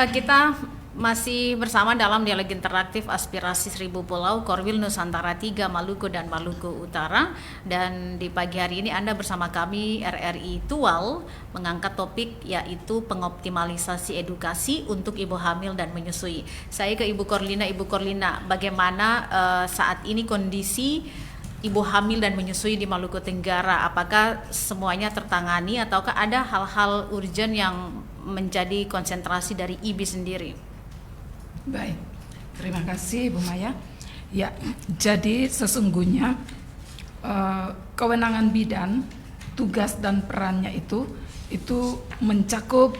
kita masih bersama dalam dialog interaktif Aspirasi Seribu Pulau Korwil Nusantara 3 Maluku dan Maluku Utara. Dan di pagi hari ini Anda bersama kami RRI Tual mengangkat topik yaitu pengoptimalisasi edukasi untuk ibu hamil dan menyusui. Saya ke Ibu Korlina. Ibu Korlina, bagaimana saat ini kondisi ibu hamil dan menyusui di Maluku Tenggara? Apakah semuanya tertangani ataukah ada hal-hal urgent yang menjadi konsentrasi dari IBI sendiri? Baik, terima kasih Bu Maya. Ya, jadi sesungguhnya kewenangan bidan, tugas dan perannya itu mencakup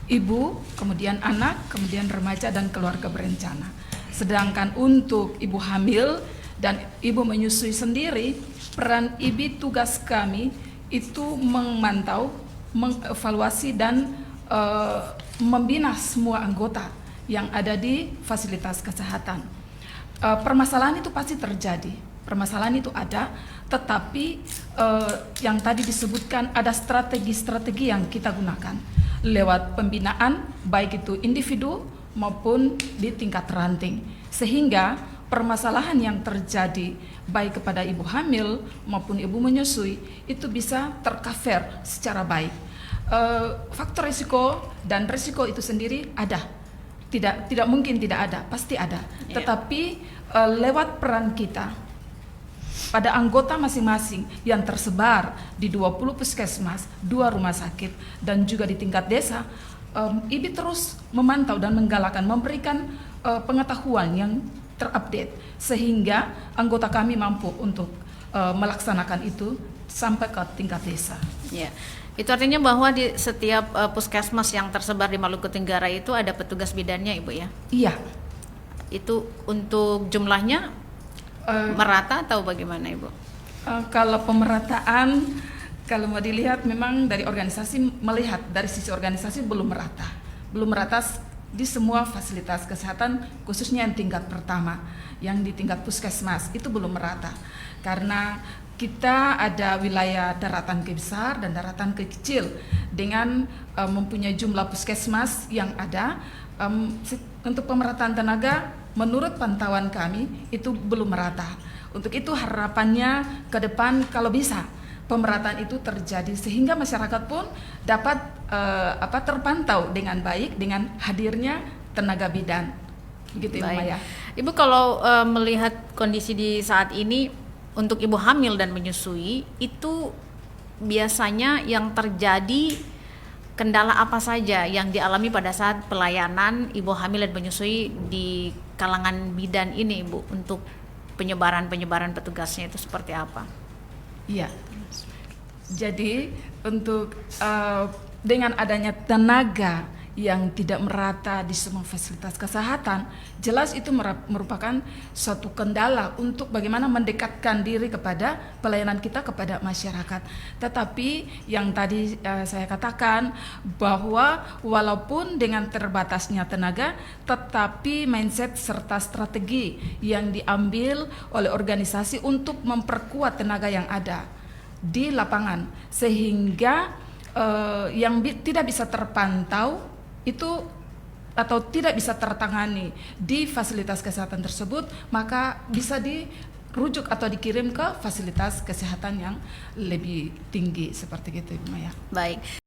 ibu, kemudian anak, kemudian remaja dan keluarga berencana. Sedangkan untuk ibu hamil dan ibu menyusui sendiri, peran IBI tugas kami itu memantau, mengevaluasi dan membina semua anggota yang ada di fasilitas kesehatan. Permasalahan itu pasti terjadi, permasalahan itu ada, tetapi yang tadi disebutkan ada strategi-strategi yang kita gunakan lewat pembinaan, baik itu individu maupun di tingkat ranting, sehingga permasalahan yang terjadi baik kepada ibu hamil maupun ibu menyusui itu bisa tercover secara baik. Faktor risiko dan risiko itu sendiri ada. Tidak mungkin tidak ada, pasti ada. Yeah. Tetapi lewat peran kita pada anggota masing-masing yang tersebar di 20 puskesmas, 2 rumah sakit, dan juga di tingkat desa, IBI terus memantau dan menggalakkan, memberikan pengetahuan yang terupdate, sehingga anggota kami mampu untuk melaksanakan itu sampai ke tingkat desa. Yeah. Itu artinya bahwa di setiap puskesmas yang tersebar di Maluku Tenggara itu ada petugas bidannya, Ibu ya? Iya. Itu untuk jumlahnya merata atau bagaimana, Ibu? Kalau pemerataan, kalau mau dilihat memang dari organisasi melihat dari sisi organisasi belum merata. Belum merata di semua fasilitas kesehatan, khususnya yang tingkat pertama, yang di tingkat puskesmas itu belum merata. Karena kita ada wilayah daratan besar dan daratan kecil dengan mempunyai jumlah puskesmas yang ada. Untuk pemerataan tenaga, menurut pantauan kami itu belum merata. Untuk itu harapannya ke depan kalau bisa pemerataan itu terjadi sehingga masyarakat pun dapat terpantau dengan baik dengan hadirnya tenaga bidan. Begitu, Ibu Maya. Ibu kalau melihat kondisi di saat ini untuk ibu hamil dan menyusui itu biasanya yang terjadi kendala apa saja yang dialami pada saat pelayanan ibu hamil dan menyusui di kalangan bidan ini, Ibu, untuk penyebaran petugasnya itu seperti apa? Iya. Jadi untuk dengan adanya tenaga yang tidak merata di semua fasilitas kesehatan, jelas itu merupakan suatu kendala untuk bagaimana mendekatkan diri kepada pelayanan kita kepada masyarakat. Tetapi yang tadi saya katakan bahwa walaupun dengan terbatasnya tenaga, tetapi mindset serta strategi yang diambil oleh organisasi untuk memperkuat tenaga yang ada di lapangan, sehingga yang tidak bisa terpantau itu atau tidak bisa tertangani di fasilitas kesehatan tersebut, maka bisa dirujuk atau dikirim ke fasilitas kesehatan yang lebih tinggi seperti itu, Ibu Maya. Baik.